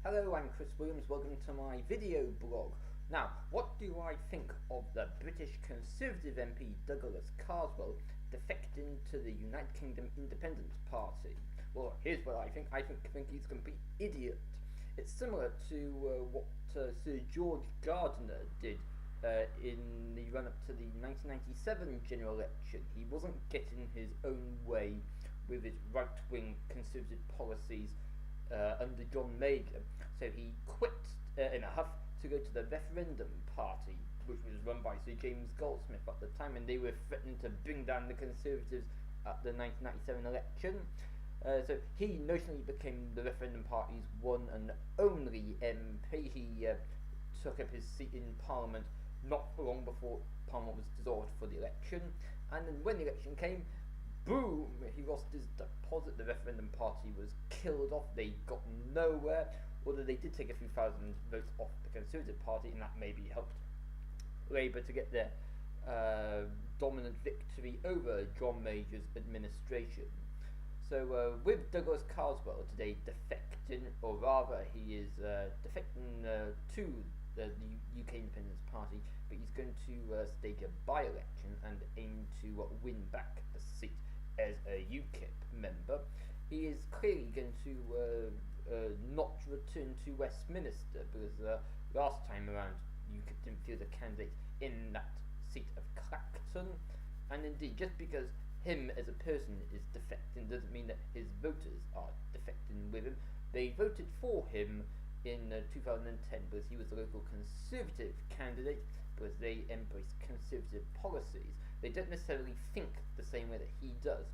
Hello, I'm Chris Williams, welcome to my video blog. Now, what do I think of the British Conservative MP Douglas Carswell defecting to the United Kingdom Independence Party? Well, here's what I think. I think he's a complete idiot. It's similar to what Sir George Gardner did in the run-up to the 1997 general election. He wasn't getting his own way with his right-wing conservative policies under John Major, so he quit in a huff to go to the referendum party, which was run by Sir James Goldsmith at the time, and they were threatening to bring down the Conservatives at the 1997 election. So he notionally became the referendum party's one and only MP. He took up his seat in Parliament not long before Parliament was dissolved for the election, and then when the election came, boom, he lost his deposit. The referendum party was killed off. They got nowhere, although they did take a few thousand votes off the Conservative Party, and that maybe helped Labour to get their dominant victory over John Major's administration. So with Douglas Carswell today defecting, or rather he is defecting to the UK Independence Party, but he's going to stage a by-election and aim to win back a seat as a UKIP member. He is clearly going to not return to Westminster, because last time around UKIP didn't feel the candidate in that seat of Clacton, and indeed just because him as a person is defecting doesn't mean that his voters are defecting with him. They voted for him in 2010 because he was the local Conservative candidate, because they embrace conservative policies. They don't necessarily think the same way that he does.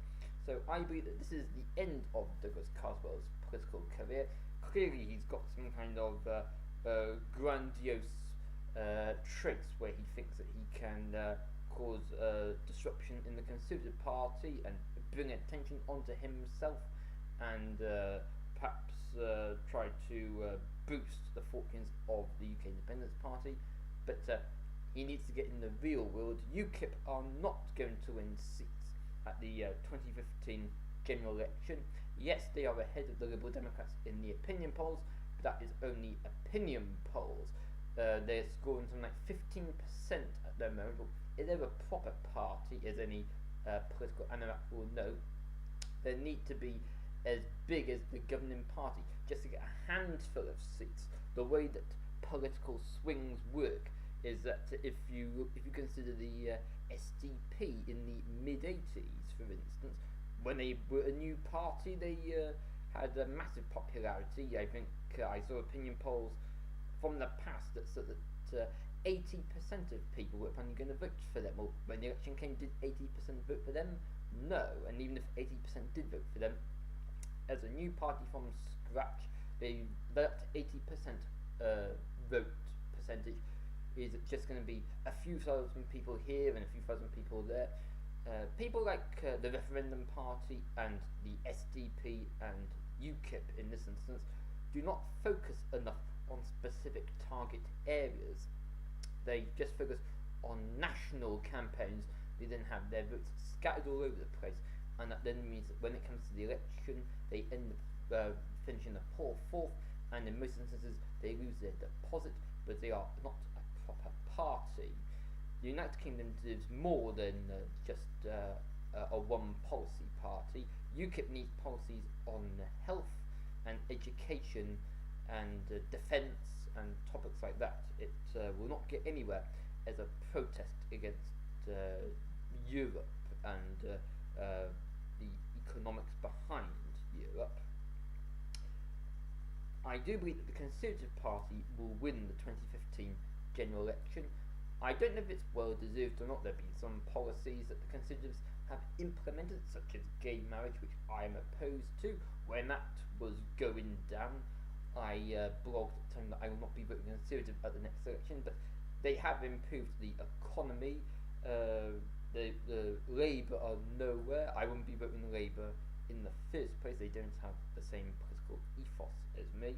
So I believe that this is the end of Douglas Carswell's political career. Clearly he's got some kind of grandiose traits where he thinks that he can cause disruption in the Conservative Party and bring attention onto himself, and perhaps try to boost the fortunes of the UK Independence Party. But he needs to get in the real world. UKIP are not going to win seats at the 2015 general election. Yes, they are ahead of the Liberal Democrats in the opinion polls, but that is only opinion polls. They're scoring something like 15% at the moment. If they're a proper party, as any political anorak will know, they need to be as big as the governing party just to get a handful of seats. The way that political swings work is that if you consider the SDP in the mid-80s, for instance, when they were a new party, they had a massive popularity. I think I saw opinion polls from the past that said that 80% of people were apparently going to vote for them. Well, when the election came, did 80% vote for them? No. And even if 80% did vote for them, as a new party from scratch, that 80% vote percentage is just going to be a few thousand people here and a few thousand people there. People like the referendum party and the SDP and UKIP in this instance do not focus enough on specific target areas. They just focus on national campaigns. They then have their votes scattered all over the place, and that then means that when it comes to the election, they end up finishing a poor fourth, and in most instances they lose their deposit, but they are not a proper party. The United Kingdom deserves more than just a one policy party. UKIP needs policies on health and education and defence and topics like that. It will not get anywhere as a protest against Europe and the economics behind Europe. I do believe that the Conservative Party will win the 2015 general election. I don't know if it's well deserved or not. There have been some policies that the Conservatives have implemented, such as gay marriage, which I am opposed to. When that was going down, I blogged at the time that I will not be voting Conservative at the next election, but they have improved the economy. The Labour are nowhere. I wouldn't be voting Labour in the first place. They don't have the same political ethos as me.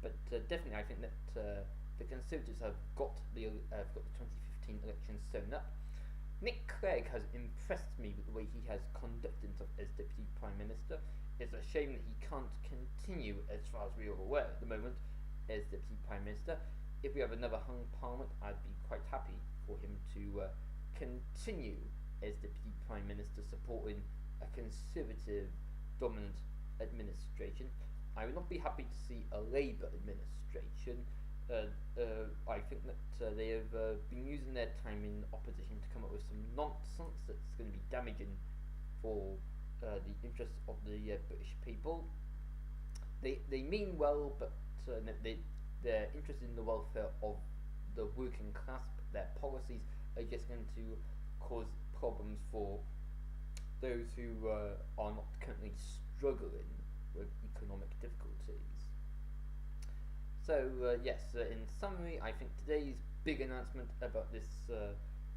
But definitely I think that the Conservatives have got the 2015 election sewn up. Nick Clegg has impressed me with the way he has conducted himself as Deputy Prime Minister. It's a shame that he can't continue, as far as we are aware at the moment, as Deputy Prime Minister. If we have another hung Parliament, I'd be quite happy for him to continue as Deputy Prime Minister, supporting a Conservative dominant administration. I would not be happy to see a Labour administration. I think that they have been using their time in opposition to come up with some nonsense that's going to be damaging for the interests of the British people. They mean well, but they're interested in the welfare of the working class, but their policies are just going to cause problems for those who are not currently struggling with economic difficulties. So yes, in summary, I think today's big announcement about this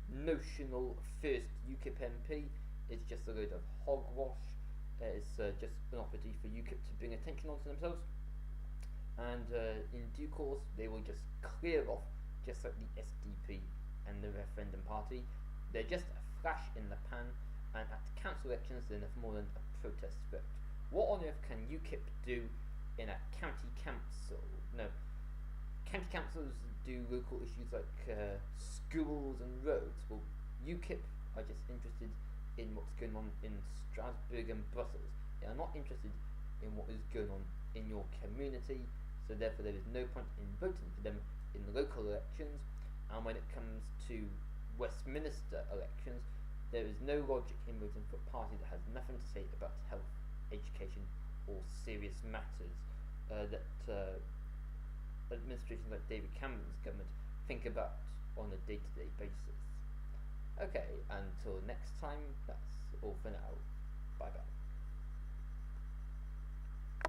notional first UKIP MP is just a load of hogwash. It's just an opportunity for UKIP to bring attention onto themselves, and in due course they will just clear off, just like the SDP and the referendum party. They're just a flash in the pan, and at council elections they're nothing more than a protest vote. What on earth can UKIP do in a county council? No, county councils do local issues like schools and roads. Well, UKIP are just interested in what's going on in Strasbourg and Brussels. They are not interested in what is going on in your community, so therefore there is no point in voting for them in the local elections. And when it comes to Westminster elections, there is no logic in voting for a party that has nothing to say about health, education, or serious matters that administrations like David Cameron's government think about on a day-to-day basis. Okay, until next time, that's all for now. Bye bye.